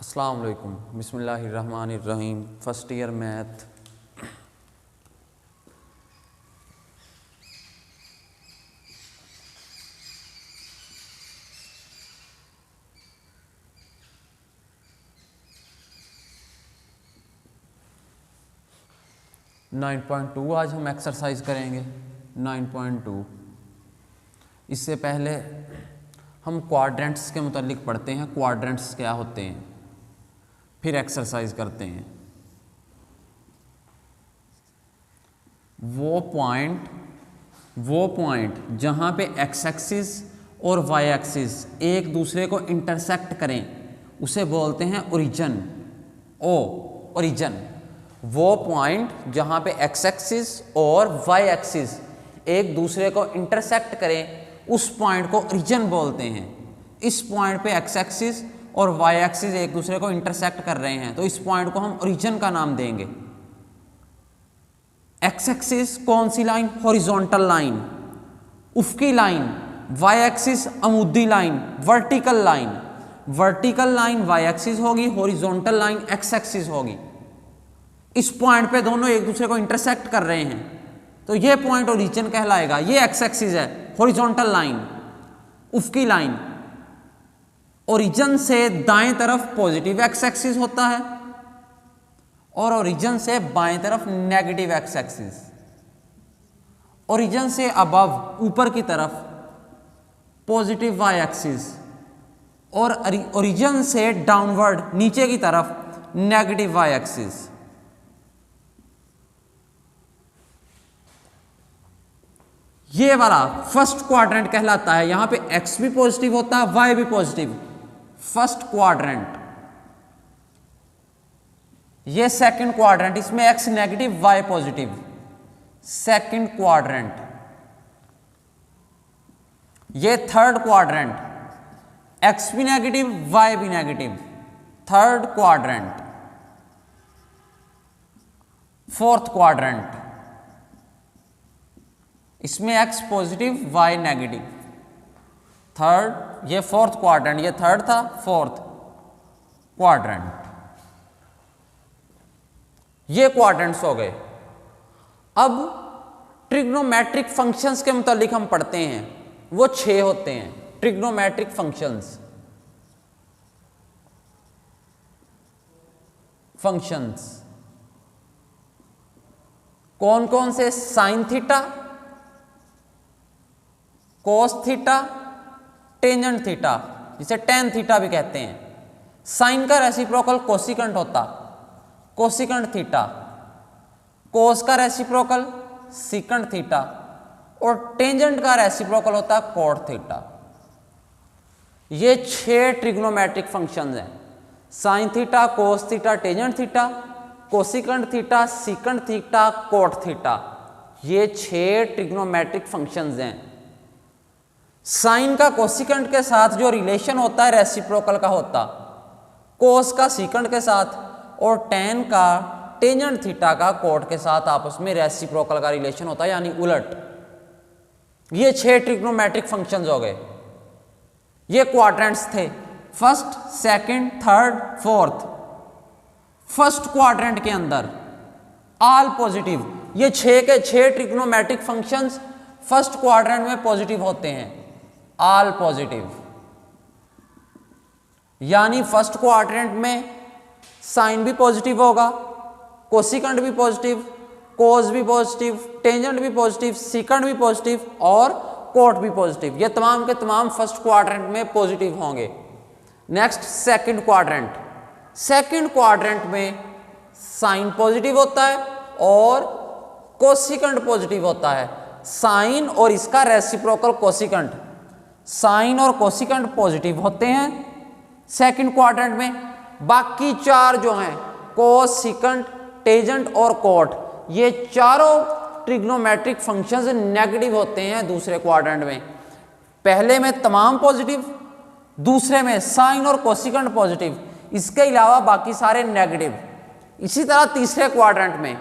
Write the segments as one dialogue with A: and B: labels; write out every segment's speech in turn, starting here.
A: अस्सलाम वालेकुम, बिस्मिल्लाहिर्रहमानिर्रहीम। First year math. Nine point two आज हम एक्सरसाइज करेंगे 9.2। इससे पहले हम क्वाड्रेंट्स के मुतालिक पढ़ते हैं, क्वाड्रेंट्स क्या होते हैं, फिर एक्सरसाइज करते हैं। वो पॉइंट जहाँ पे एक्स एक्सिस और वाई एक्सिस एक दूसरे को इंटरसेक्ट करें उसे बोलते हैं ओरिजिन। ओरिजिन वो पॉइंट जहाँ पे एक्स एक्सिस और वाई एक्सिस एक दूसरे को इंटरसेक्ट करें उस पॉइंट को ओरिजिन बोलते हैं। इस पॉइंट पे एक्स एक्सिस और वाई एक्सिस एक दूसरे को इंटरसेक्ट कर रहे हैं तो इस पॉइंट को हम ओरिजिन का नाम देंगे। एक्स एक्सिस कौन सी लाइन? हॉरिजॉन्टल लाइन, उफकी लाइन। वाई एक्सिस अमूदी line, vertical line. Vertical line Y axis होगी, हॉरिजॉन्टल लाइन एक्स एक्सिस होगी। इस पॉइंट पे दोनों एक दूसरे को इंटरसेक्ट कर रहे हैं तो ये पॉइंट ओरिजिन कहलाएगा। ये एक्स एक्सिस है, हॉरिजॉन्टल लाइन, उफकी लाइन। ओरिजिन से दाएं तरफ पॉजिटिव एक्स एक्सिस होता है और ओरिजिन से बाएं तरफ नेगेटिव एक्स एक्सिस। ओरिजिन से अबव ऊपर की तरफ पॉजिटिव वाई एक्सिस और ओरिजिन से डाउनवर्ड नीचे की तरफ नेगेटिव वाई एक्सिस। ये वाला फर्स्ट क्वाड्रेंट कहलाता है। यहां पे एक्स भी पॉजिटिव होता है, वाई भी पॉजिटिव। First quadrant. ये सेकंड क्वाड्रेंट, इसमें X negative Y positive. Second quadrant. ये थर्ड क्वाड्रेंट, एक्स भी नेगेटिव वाई भी negative. Third quadrant. Fourth quadrant, इसमें X positive Y negative. Third, ये फोर्थ क्वाड्रेंट, ये थर्ड था, फोर्थ क्वाड्रेंट। ये क्वाड्रेंट्स हो गए। अब ट्रिग्नोमेट्रिक फंक्शंस के मुतालिक हम पढ़ते हैं। वो 6 होते हैं ट्रिग्नोमेट्रिक फंक्शंस। कौन कौन से? Sine theta, cos theta, tangent theta, जिसे टेन थीटा भी कहते हैं। साइन का रेसिप्रोकल कोसिकेंट होता, कोसिकेंट थीटा। कोस का रेसिप्रोकल सीकेंट थीटा और टेंजेंट का रेसिप्रोकल होता कोट थीटा। ये 6 ट्रिग्नोमेट्रिक फंक्शंस हैं। Sine theta, cos theta, tangent theta, cosecant theta, secant theta, cot theta. ये 6 ट्रिग्नोमेट्रिक फंक्शंस हैं। साइन का कोसिकेंट के साथ जो रिलेशन होता है रेसिप्रोकल का होता, कोस का सीकेंट के साथ और टेन का टेंजेंट थीटा का कोट के साथ आपस में रेसिप्रोकल का रिलेशन होता है, यानी उलट। ये 6 ट्रिग्नोमेट्रिक फंक्शंस हो गए। ये क्वाड्रेंट्स थे, first, second, third, fourth. First quadrant के अंदर ऑल पॉजिटिव। ये 6 के 6 ट्रिग्नोमेट्रिक फंक्शंस फर्स्ट क्वाड्रेंट में पॉजिटिव होते हैं, ऑल पॉजिटिव। यानी फर्स्ट क्वाड्रेंट में साइन भी पॉजिटिव होगा, कोसिकेंट भी पॉजिटिव, कोस भी पॉजिटिव, टेंजेंट भी पॉजिटिव, सीकेंट भी पॉजिटिव और कोट भी पॉजिटिव। ये तमाम के तमाम फर्स्ट क्वाड्रेंट में पॉजिटिव होंगे। Next second quadrant. Second quadrant में साइन पॉजिटिव होता है और कोसिकेंट पॉजिटिव होता है। साइन और इसका रेसिप्रोकल कोसिकेंट, साइन और कोसिकेंट पॉजिटिव होते हैं सेकंड क्वाड्रेंट में। बाकी 4 जो हैं, कोस, सीकेंट, टेंजेंट और कोट, ये चारों ट्रिग्नोमेट्रिक फंक्शंस नेगेटिव होते हैं दूसरे क्वाड्रेंट में। पहले में तमाम पॉजिटिव, दूसरे में साइन और कोसिकेंट पॉजिटिव, इसके अलावा बाकी सारे नेगेटिव। इसी तरह तीसरे क्वाड्रेंट में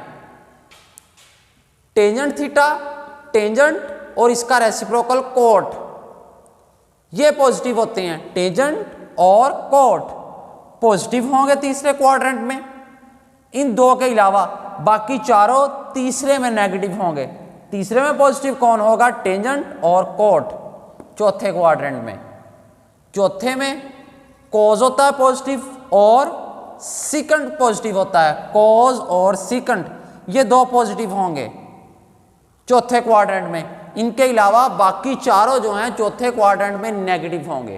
A: टेंजेंट थीटा, टेंजेंट और इसका रेसिप्रोकल कोट, ये पॉजिटिव होते हैं, टेंजेंट और कोट। पॉजिटिव होंगे तीसरे क्वाड्रेंट में, इन दो के अलावा बाकी चारों तीसरे में नेगेटिव होंगे। तीसरे में पॉजिटिव कौन होगा? टेंजेंट और कोट चौथे क्वाड्रेंट में। चौथे में कॉज होता है पॉजिटिव और सिकंड पॉजिटिव होता है। कॉज और सिकंड ये दो पॉजिटिव होंगे चौथे क्वाड्रेंट में। इनके अलावा बाकी चारों जो हैं चौथे क्वाड्रेंट में नेगेटिव होंगे।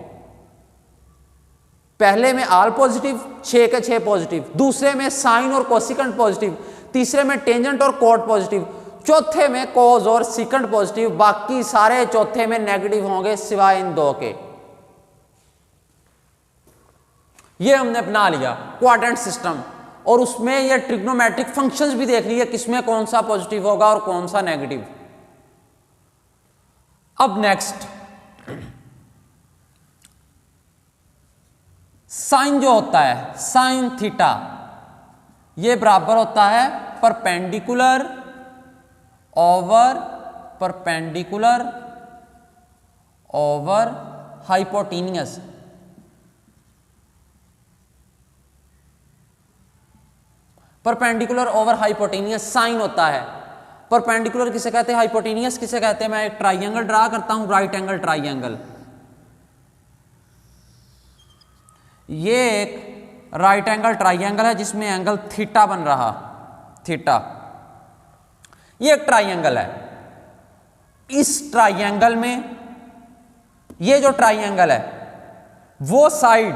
A: पहले में ऑल पॉजिटिव 6 के 6 पॉजिटिव, दूसरे में साइन और कोसिकंड पॉजिटिव, तीसरे में टेंजेंट और कोट पॉजिटिव, चौथे में कॉज और सिकंड पॉजिटिव। बाकी सारे चौथे में नेगेटिव होंगे सिवाय इन दो के। ये हमने अपना लिया क्वाड्रेंट सिस्टम, और उसमें ये ट्रिग्नोमेट्रिक फंक्शंस भी देख लिए किसमें कौन सा पॉजिटिव होगा और कौन सा नेगेटिव। अब नेक्स्ट साइन जो होता है, साइन थीटा, ये बराबर होता है perpendicular over hypotenuse. Perpendicular over hypotenuse sine होता है। परपेंडिकुलर किसे कहते हैं, हाइपोटेन्यूस किसे कहते हैं? मैं एक ट्राइंगल ड्रा करता हूं, राइट एंगल ट्राइंगल। ये एक राइट एंगल ट्राइंगल है जिसमें एंगल थीटा बन रहा, थीटा। ये एक ट्राइंगल है। इस ट्राइंगल में ये जो ट्राइंगल है वो साइड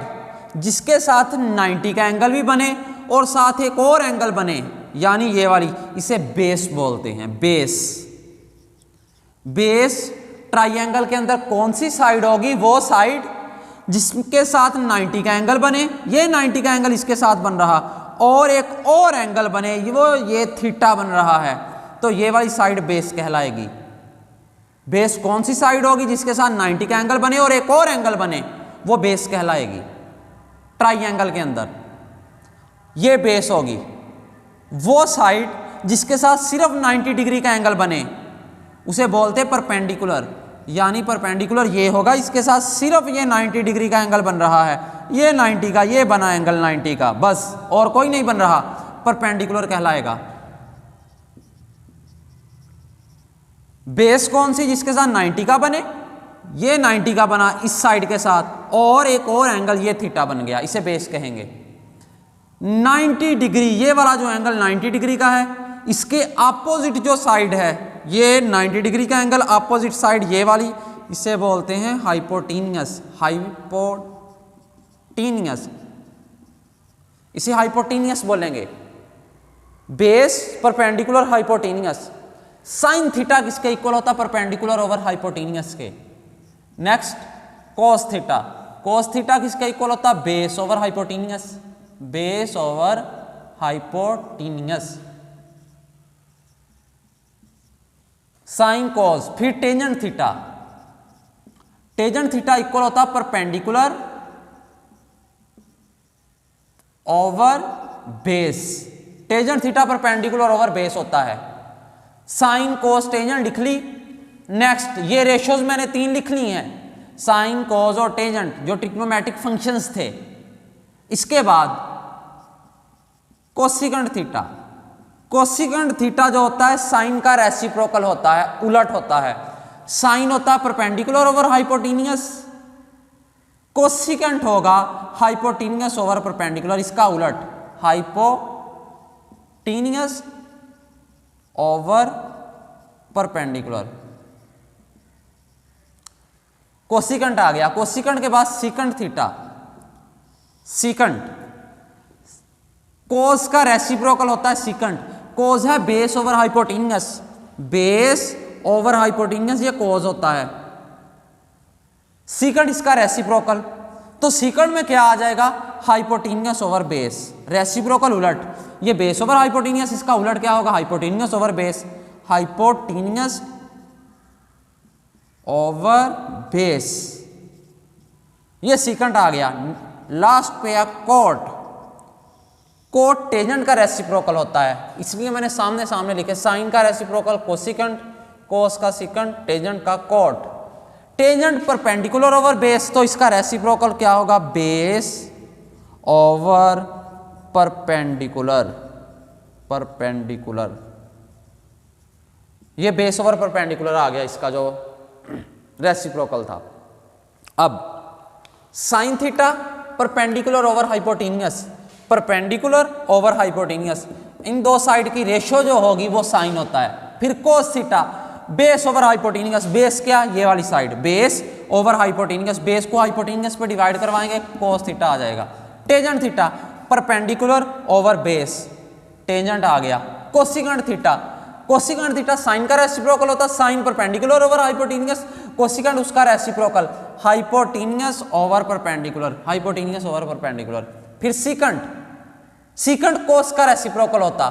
A: जिसके साथ 90 का एंगल भी बने और साथ एक और एंगल बने, यानी ये वाली, इसे बेस बोलते हैं। बेस ट्राइंगल के अंदर कौन सी साइड होगी? वो साइड जिसके साथ 90 का एंगल बने, ये 90 का एंगल इसके साथ बन रहा, और एक और एंगल बने, वो ये थीटा बन रहा है, तो ये वाली साइड बेस कहलाएगी। बेस कौन सी साइड होगी? जिसके साथ 90 का एंगल बने और एक और एंगल बने, वो बेस कहलाएगी ट्राइंगल के अंदर। ये बेस होगी। वो साइड जिसके साथ सिर्फ 90 डिग्री का एंगल बने उसे बोलते हैं परपेंडिकुलर, यानी परपेंडिकुलर ये होगा इसके साथ सिर्फ ये 90 डिग्री का एंगल बन रहा है, ये 90 का, ये बना एंगल 90 का, बस और कोई नहीं बन रहा, परपेंडिकुलर कहलाएगा। बेस कौन सी? जिसके साथ 90 का बने, ये 90 का बना इस साइड के साथ, और एक और एंगल ये थीटा बन गया, इसे बेस कहेंगे। 90 डिग्री, ये वाला जो एंगल 90 डिग्री का है, इसके अपोजिट जो साइड है, ये 90 डिग्री का एंगल, अपोजिट साइड ये वाली, इसे बोलते हैं हाइपोटेन्यूस। इसे हाइपोटेन्यूस बोलेंगे। Base perpendicular hypotenuse. Sine theta किसके इक्वल होता? परपेंडिकुलर ओवर हाइपोटेन्यूस के। Next cos theta. Cos theta किसके इक्वल होता? Base over hypotenuse. Base over hypotenuse. Sine cos. फिर tangent theta. Tangent theta equal होता perpendicular over base. Tangent theta perpendicular over base होता है। Sign cos tangent लिख ली। Next ये ratios मैंने 3 लिख ली हैं, साइन कोस और टेंजेंट, जो ट्रिग्नोमेट्रिक फंक्शंस थे। इसके बाद कोसिकेंट थीटा। कोसिकेंट थीटा जो होता है साइन का रेसिप्रोकल होता है, उलट होता है। साइन होता है परपेंडिकुलर ओवर हाइपोटेन्यूस, कोसिकेंट होगा हाइपोटेन्यूस ओवर परपेंडिकुलर, इसका उलट हाइपोटेन्यूस ओवर परपेंडिकुलर। कोसिकेंट आ गया। कोसिकेंट के बाद सीकेंट थीटा। सीकेंट कोस का रेसिप्रोकल होता है सीकेंट। कोस है base over hypotenuse, base over hypotenuse ये कोस होता है। सीकेंट इसका रेसिप्रोकल, तो सीकेंट में क्या आ जाएगा? Hypotenuse over base. रेसिप्रोकल उलट, ये बेस ओवर हाइपोटेन्यूस, इसका उलट क्या होगा? Hypotenuse over base. Hypotenuse over base, ये सीकेंट आ गया। लास्ट पे है कोट। कोट टेंजेंट का रेसिप्रोकल होता है, इसलिए मैंने सामने सामने लिखे। साइन का रेसिप्रोकल कोसिकेंट, कोस का सीकेंट, टेंजेंट का cot. Tangent perpendicular over base, तो इसका रेसिप्रोकल क्या होगा? बेस ओवर परपेंडिकुलर, परपेंडिकुलर, ये बेस ओवर परपेंडिकुलर आ गया इसका जो रेसिप्रोकल था। अब sine theta perpendicular over hypotenuse, perpendicular over hypotenuse, इन दो साइड की रेशियो जो होगी वो साइन होता है। फिर cos theta base over hypotenuse, base क्या, ये वाली side, base over hypotenuse, base को हाइपोटेन्यूस पे डिवाइड करवाएंगे, कोस थीटा आ जाएगा। Tangent theta perpendicular over base, tangent आ गया। Cosecant theta, cosecant theta sine का रेसिप्रोकल होता है, sine perpendicular over hypotenuse, cosecant उसका reciprocal hypotenuse over perpendicular, hypotenuse over perpendicular. फिर सीकेंट, सीकेंट कोस का रेसिप्रोकल होता,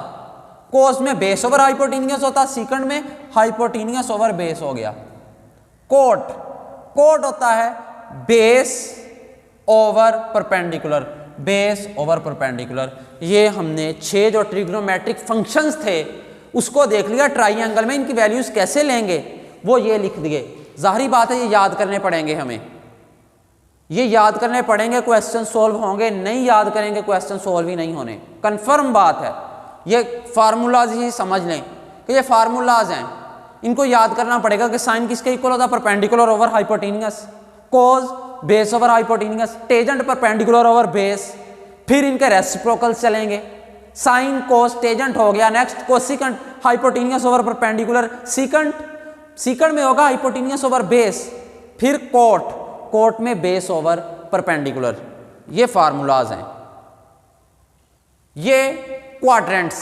A: कोस में बेस ओवर हाइपोटेन्यूस होता, सीकेंट में हाइपोटेन्यूस ओवर बेस हो गया। कोट, कोट होता है base over perpendicular, base over perpendicular. ये हमने 6 जो ट्रिग्नोमेट्रिक फंक्शंस थे उसको देख लिया, ट्राइंगल में इनकी वैल्यूज कैसे लेंगे वो ये लिख दिए। जाहिर बात है ये याद करने पड़ेंगे हमें, ये याद करने पड़ेंगे, क्वेश्चन सोल्व होंगे, नहीं याद करेंगे क्वेश्चन सोल्व ही नहीं होने, कंफर्म बात है। ये फार्मूलाज ही समझ लें कि ये फार्मूलाज हैं, इनको याद करना पड़ेगा कि साइन किसके इक्वल होता है, perpendicular over hypotenuse, cos base over hypotenuse, tangent perpendicular over base, फिर इनके रेसिप्रोकल चलेंगे, साइन कोस टेंजेंट हो गया। Next cosecant hypotenuse over perpendicular, secant, secant में होगा हाइपोटेन्यूस ओवर बेस, फिर कोट, कोट में बेस ओवर परपेंडिकुलर। ये फार्मूलाज हैं। ये क्वाड्रेंट्स,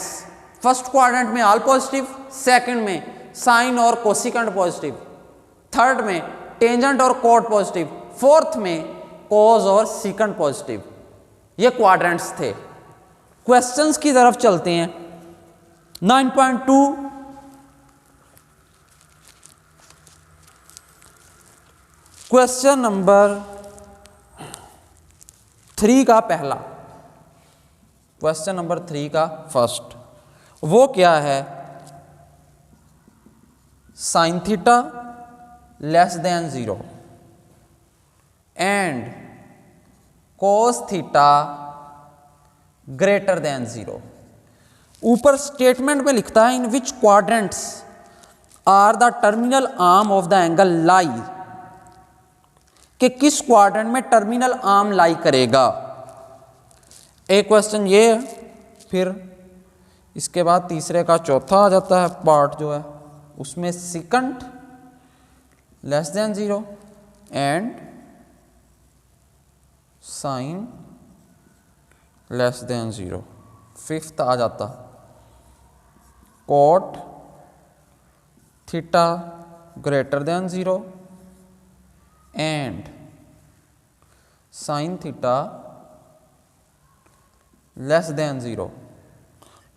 A: फर्स्ट क्वाड्रेंट में ऑल पॉजिटिव, सेकंड में साइन और कोसिकेंट पॉजिटिव, थर्ड में टेंजेंट और कोट पॉजिटिव, फोर्थ में कोस और सीकेंट पॉजिटिव। ये क्वाड्रेंट्स थे। क्वेश्चंस की तरफ चलते हैं। 9.2 क्वेश्चन नंबर 3 का पहला, क्वेश्चन नंबर 3 का फर्स्ट, वो क्या है, sine theta less than 0 and cos theta greater than 0। ऊपर स्टेटमेंट में लिखता है in which quadrants are the terminal arm of the angle lie, कि किस क्वाड्रेंट में टर्मिनल आर्म लाई करेगा। एक क्वेश्चन ये है, फिर इसके बाद तीसरे का चौथा आ जाता है पार्ट जो है, उसमें secant less than 0 and sine less than 0। Fifth आ जाता cot theta greater than 0 and sine theta less than 0।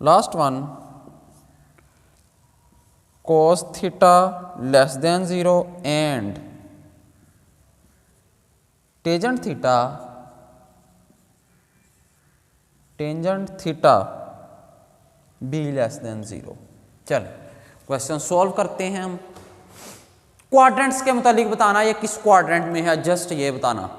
A: Last one cos theta less than 0 and tangent theta be less than 0। चल क्वेश्चन सॉल्व करते हैं हम। Quadrants के मुतालिक बताना ये किस क्वाड्रेंट में है, जस्ट ये बताना।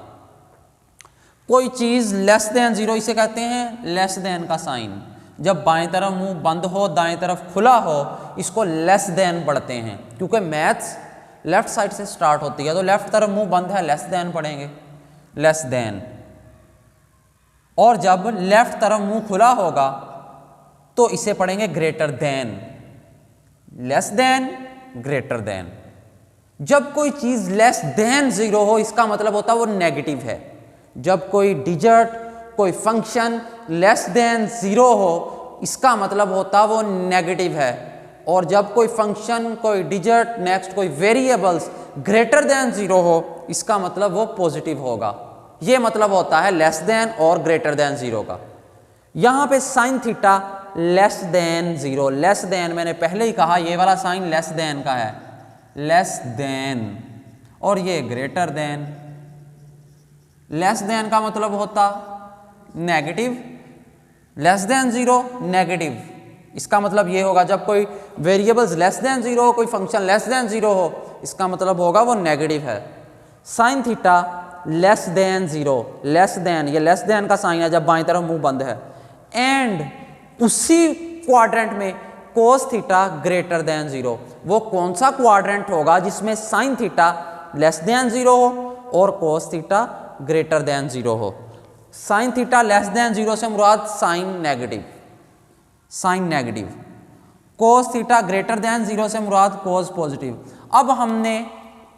A: कोई चीज लेस देन 0 इसे कहते हैं लेस देन का साइन। जब बाएं तरफ मुंह बंद हो दाएं तरफ खुला हो इसको लेस देन पढ़ते हैं, क्योंकि मैथ्स लेफ्ट साइड से स्टार्ट होती है, तो लेफ्ट तरफ मुंह बंद है लेस देन पढ़ेंगे, लेस देन। और जब लेफ्ट तरफ मुंह खुला होगा तो इसे पढ़ेंगे greater than, less than greater than. जब कोई चीज लेस देन 0 हो इसका मतलब होता है वो नेगेटिव है। जब कोई डिजिट कोई फंक्शन लेस देन 0 हो इसका मतलब होता वो नेगेटिव है। और जब कोई फंक्शन कोई डिजिट नेक्स्ट कोई वेरिएबल्स ग्रेटर देन 0 हो इसका मतलब वो पॉजिटिव होगा। ये मतलब होता है लेस देन और ग्रेटर देन 0 का। यहां पे sign theta less than 0, less than मैंने पहले ही कहा ये वाला साइन लेस देन का है, लेस देन, और ये ग्रेटर देन। लेस देन का मतलब होता नेगेटिव, लेस देन 0 नेगेटिव। इसका मतलब ये होगा जब कोई वेरिएबल्स लेस देन 0 हो, कोई फंक्शन लेस देन 0 हो, इसका मतलब होगा वो नेगेटिव है। Sine theta less than zero, less than, ये लेस देन का साइन है जब बाएं तरफ मुंह बंद है, एंड उसी क्वाड्रेंट में cos theta greater than zero. वो कौन सा क्वाड्रेंट होगा जिसमें sine theta less than zero हो और cos theta greater than zero हो? Sine theta less than zero से मुराद sine negative, sine negative. Cos theta greater than zero से मुराद कोस पॉजिटिव। अब हमने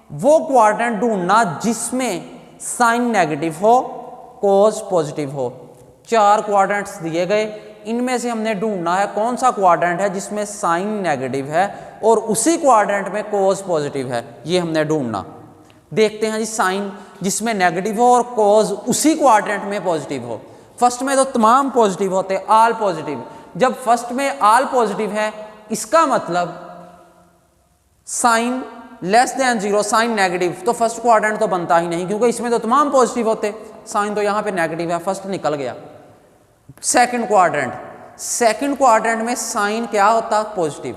A: वो क्वाड्रेंट ढूंढना जिसमें साइन नेगेटिव हो, कोस पॉजिटिव हो। 4 क्वाड्रेंट्स दिए गए, इनमें से हमने ढूंढना है कौन सा क्वाड्रेंट है जिसमें साइन नेगेटिव है और उसी क्वाड्रेंट में कोस पॉजिटिव है, ये हमने ढूंढना। देखते हैं जी, साइन जिसमें नेगेटिव हो और कोस उसी क्वाड्रेंट में पॉजिटिव हो। फर्स्ट में तो तमाम पॉजिटिव होते, ऑल पॉजिटिव। जब फर्स्ट में ऑल पॉजिटिव है, इसका मतलब sine less than zero, sine negative, तो फर्स्ट क्वाड्रेंट तो बनता ही नहीं क्योंकि इसमें तो तमाम पॉजिटिव होते। साइन तो यहाँ पे नेगेटिव है, फर्स्ट निकल गया। सेकंड क्वाड्रेंट, सेकंड क्वाड्रेंट में साइन क्या होता? पॉजिटिव।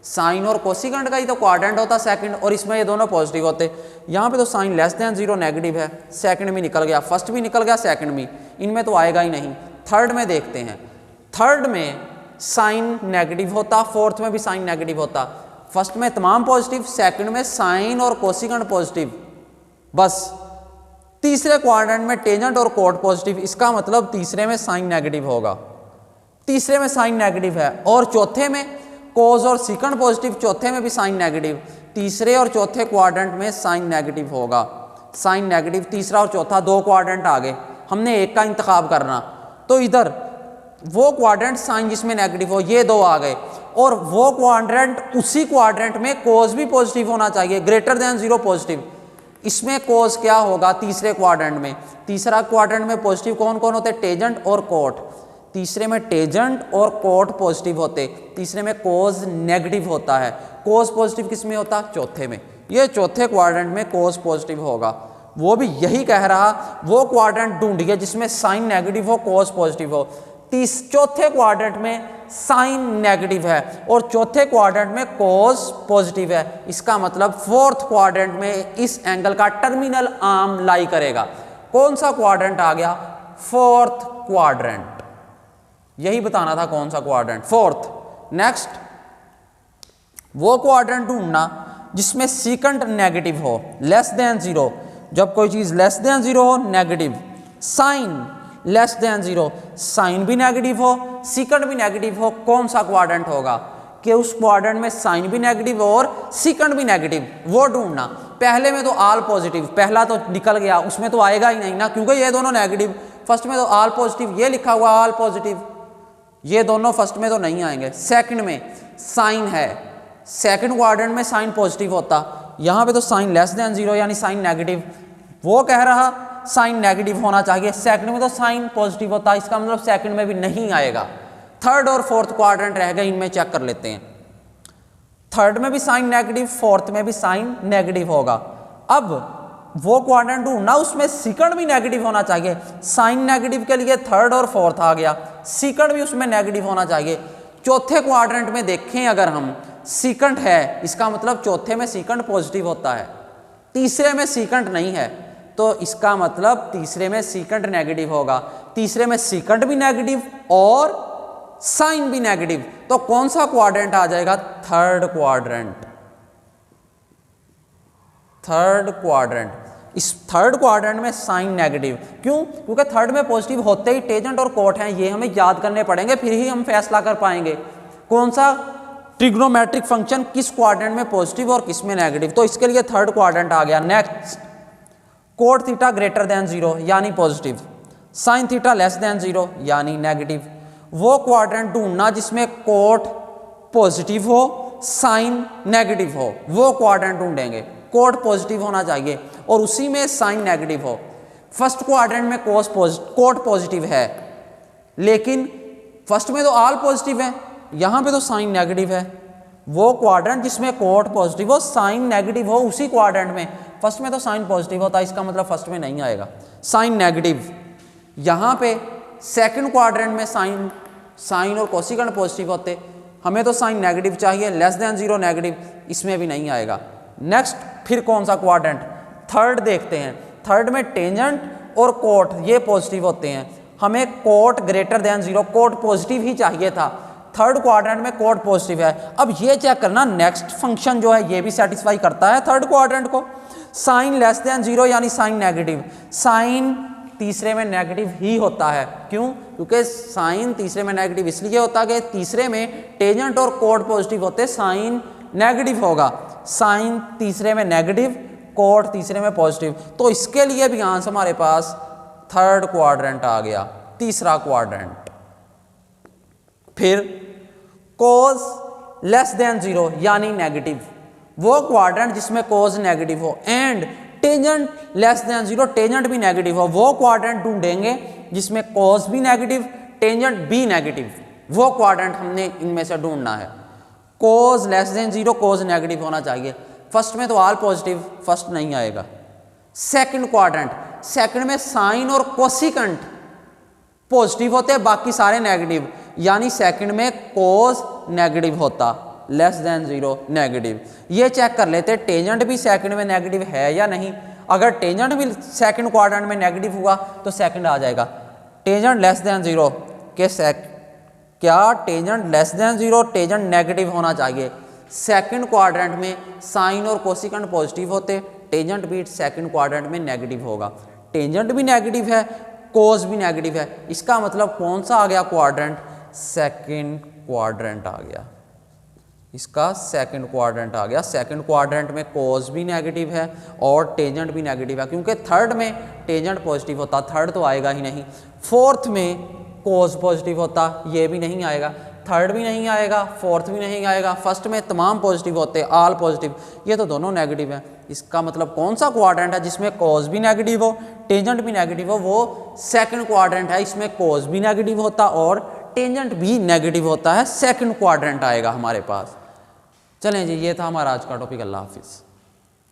A: साइन और कोसिकेंट का ही तो क्वाड्रेंट होता सेकंड, और इसमें ये दोनों पॉजिटिव होते। यहाँ पे तो sine less than zero negative है, सेकंड में निकल गया, फर्स्ट भी निकल गया, सेकंड में, इनमें तो आएगा ही नहीं। थर्ड में देखते हैं, थर्ड में साइन नेगेटिव होता, फोर्थ में भी साइन नेगेटिव होता। फर्स्ट में तमाम पॉजिटिव, सेकंड में साइन और कोसिकेंट पॉजिटिव, बस। तीसरे क्वाड्रेंट में टेंजेंट और कोट पॉजिटिव, इसका मतलब तीसरे में साइन नेगेटिव होगा, तीसरे में साइन नेगेटिव है। और चौथे में कोस और सीकेंट पॉजिटिव, चौथे में भी साइन नेगेटिव। तीसरे और चौथे क्वाड्रेंट में साइन नेगेटिव होगा, साइन नेगेटिव। तीसरा और चौथा 2 क्वाड्रेंट आ गए, हमने एक का इंतखाब करना। तो इधर वो क्वाड्रेंट साइन जिसमें नेगेटिव हो, ये 2 आ गए, और वो क्वाड्रेंट उसी क्वाड्रेंट में कोस भी पॉजिटिव होना चाहिए, ग्रेटर देन जीरो पॉजिटिव। इसमें कोस क्या होगा? तीसरे क्वाड्रेंट में, तीसरा क्वाड्रेंट में पॉजिटिव कौन कौन होते? टेंजेंट और कोट। तीसरे में टेंजेंट और कोट पॉजिटिव होते, तीसरे में कोस नेगेटिव होता है। कोस पॉजिटिव किस में होता? चौथे में। ये चौथे क्वाड्रेंट में कोस पॉजिटिव होगा। वो भी यही कह रहा, वो क्वाड्रेंट ढूंढिए जिसमें साइन नेगेटिव हो, कोस पॉजिटिव हो। चौथे क्वाड्रेंट में साइन नेगेटिव है और चौथे क्वाड्रेंट में कोस पॉजिटिव है, इसका मतलब फोर्थ क्वाड्रेंट में इस एंगल का टर्मिनल आर्म लाई करेगा। कौन सा क्वाड्रेंट आ गया? Fourth quadrant. यही बताना था कौन सा क्वाड्रेंट, फोर्थ। नेक्स्ट, वो क्वाड्रेंट ढूंढना जिसमें सीकेंट नेगेटिव हो, लेस देन जीरो। जब कोई चीज लेस देन जीरो हो, negative. Sine less than zero, sine भी नेगेटिव हो, सीकेंट भी नेगेटिव हो, कौन सा क्वाड्रेंट होगा? कि उस क्वाड्रेंट में साइन भी नेगेटिव और सीकेंट भी नेगेटिव, वो ढूंढना। पहले में तो ऑल पॉजिटिव, पहला तो निकल गया, उसमें तो आएगा ही नहीं ना, क्योंकि ये दोनों नेगेटिव। फर्स्ट में तो ऑल पॉजिटिव, ये लिखा हुआ ऑल पॉजिटिव, ये दोनों फर्स्ट में तो नहीं आएंगे। सेकंड में साइन है, सेकंड क्वाड्रेंट में साइन पॉजिटिव होता, यहाँ पे तो साइन लेस देन जीरो यानी साइन नेगेटिव। वो कह रहा साइन नेगेटिव होना चाहिए, सेकंड में तो साइन पॉजिटिव होता, इसका मतलब सेकंड में भी नहीं आएगा। थर्ड और फोर्थ क्वाड्रेंट रह गए, इनमें चेक कर लेते हैं। थर्ड में भी साइन नेगेटिव, फोर्थ में भी साइन नेगेटिव होगा। अब वो क्वाड्रेंट ढूंढना उसमें सीकेंट भी नेगेटिव होना चाहिए। साइन नेगेटिव के लिए थर्ड और फोर्थ आ गया, सीकेंट भी उसमें नेगेटिव होना चाहिए। चौथे क्वाड्रेंट में देखें अगर हम, सीकेंट है, इसका मतलब चौथे में सीकेंट पॉजिटिव होता है, तीसरे में सीकेंट नहीं है, तो इसका मतलब तीसरे में सीकेंट नेगेटिव होगा। तीसरे में सीकेंट भी नेगेटिव और साइन भी नेगेटिव, तो कौन सा क्वाड्रेंट आ जाएगा? Third quadrant. थर्ड क्वाड्रेंट, इस थर्ड क्वाड्रेंट में साइन नेगेटिव, क्यों? क्योंकि थर्ड में पॉजिटिव होते ही टेंजेंट और कोट हैं, ये हमें याद करने पड़ेंगे, फिर ही हम फैसला कर पाएंगे कौन सा ट्रिग्नोमेट्रिक फंक्शन किस क्वाड्रेंट में पॉजिटिव और किस में नेगेटिव। तो इसके लिए थर्ड क्वाड्रेंट आ गया। Next, cot theta greater than zero यानी positive, sine theta less than zero यानी नेगेटिव। वो क्वाड्रेंट ढूंढना जिसमें कोट पॉजिटिव हो, साइन नेगेटिव हो, वो क्वाड्रेंट ढूंढेंगे। कोट पॉजिटिव होना चाहिए और उसी में साइन नेगेटिव हो। फर्स्ट क्वाड्रेंट में कोट पॉजिटिव है, लेकिन फर्स्ट में तो ऑल पॉजिटिव है, यहां पे तो साइन नेगेटिव है। वो क्वाड्रेंट जिसमें कोट पॉजिटिव हो, साइन नेगेटिव हो, उसी क्वाड्रेंट में। फर्स्ट में तो साइन पॉजिटिव होता है, इसका मतलब फर्स्ट में नहीं आएगा, साइन नेगेटिव। यहां पे सेकंड क्वाड्रेंट में साइन और कोसिकेंट पॉजिटिव होते, हमें तो साइन नेगेटिव चाहिए, लेस देन जीरो नेगेटिव, इसमें भी नहीं आएगा। नेक्स्ट, फिर कौन सा क्वाड्रेंट? थर्ड देखते हैं। थर्ड में टेंजेंट और कोट ये पॉजिटिव होते हैं, हमें cot greater than 0, cot positive ही चाहिए था, थर्ड क्वाड्रेंट में कोट पॉजिटिव है। अब ये चेक करना नेक्स्ट फंक्शन जो है ये भी सेटिस्फाई करता है थर्ड क्वाड्रेंट को। साइन लेस देन 0 यानी साइन नेगेटिव, साइन तीसरे में नेगेटिव ही होता है, क्यों? क्योंकि साइन तीसरे में नेगेटिव इसलिए होता है कि तीसरे में टेंजेंट और कोट पॉजिटिव होते, साइन नेगेटिव होगा। साइन तीसरे में नेगेटिव, कोट तीसरे में पॉजिटिव, तो इसके लिए भी आंसर हमारे पास थर्ड क्वाड्रेंट आ गया, तीसरा क्वाड्रेंट। फिर कोस लेस देन 0 यानी नेगेटिव, वो क्वाड्रेंट जिसमें कोस नेगेटिव हो, and tangent less than 0 tangent भी नेगेटिव हो, वो क्वाड्रेंट ढूंढेंगे जिसमें कोस भी नेगेटिव टेंजेंट भी नेगेटिव, वो क्वाड्रेंट हमने इनमें से ढूंढना है। कोस लेस देन 0 कोस नेगेटिव होना चाहिए, फर्स्ट में तो ऑल पॉजिटिव, फर्स्ट नहीं आएगा। सेकंड क्वाड्रेंट, सेकंड में साइन और कोसिकेंट पॉजिटिव होते हैं, बाकी सारे नेगेटिव, यानी सेकंड में कोस नेगेटिव होता, लेस देन 0 नेगेटिव। ये चेक कर लेते टेंजेंट भी सेकंड में नेगेटिव है या नहीं। अगर टेंजेंट भी सेकंड क्वाड्रेंट में नेगेटिव हुआ तो सेकंड आ जाएगा। टेंजेंट लेस देन 0 के क्या tangent less than 0 tangent negative होना चाहिए। सेकंड क्वाड्रेंट में साइन और कोसिकेंट पॉजिटिव होते, टेंजेंट भी सेकंड क्वाड्रेंट में नेगेटिव होगा। टेंजेंट भी नेगेटिव है, कोस भी नेगेटिव है, इसका मतलब कौन सा आ गया क्वाड्रेंट? सेकंड क्वाड्रेंट आ गया, इसका सेकंड क्वाड्रेंट आ गया। सेकंड क्वाड्रेंट में कोस भी नेगेटिव है और टेंजेंट भी नेगेटिव है, क्योंकि थर्ड में टेंजेंट पॉजिटिव होता, थर्ड तो आएगा ही नहीं। फोर्थ में कोस पॉजिटिव होता, ये भी नहीं आएगा, थर्ड भी नहीं आएगा, फोर्थ भी नहीं आएगा। फर्स्ट में तमाम पॉजिटिव होते, ऑल पॉजिटिव, ये तो दोनों नेगेटिव है। इसका मतलब कौन सा क्वाड्रेंट है जिसमें कोस भी नेगेटिव हो टेंजेंट भी नेगेटिव हो? वो सेकंड क्वाड्रेंट है, इसमें कोस भी नेगेटिव होता और टेंजेंट भी नेगेटिव होता है, सेकंड क्वाड्रेंट आएगा हमारे पास। चलें जी, ये था हमारा आज का टॉपिक। अल्लाह हाफिज़।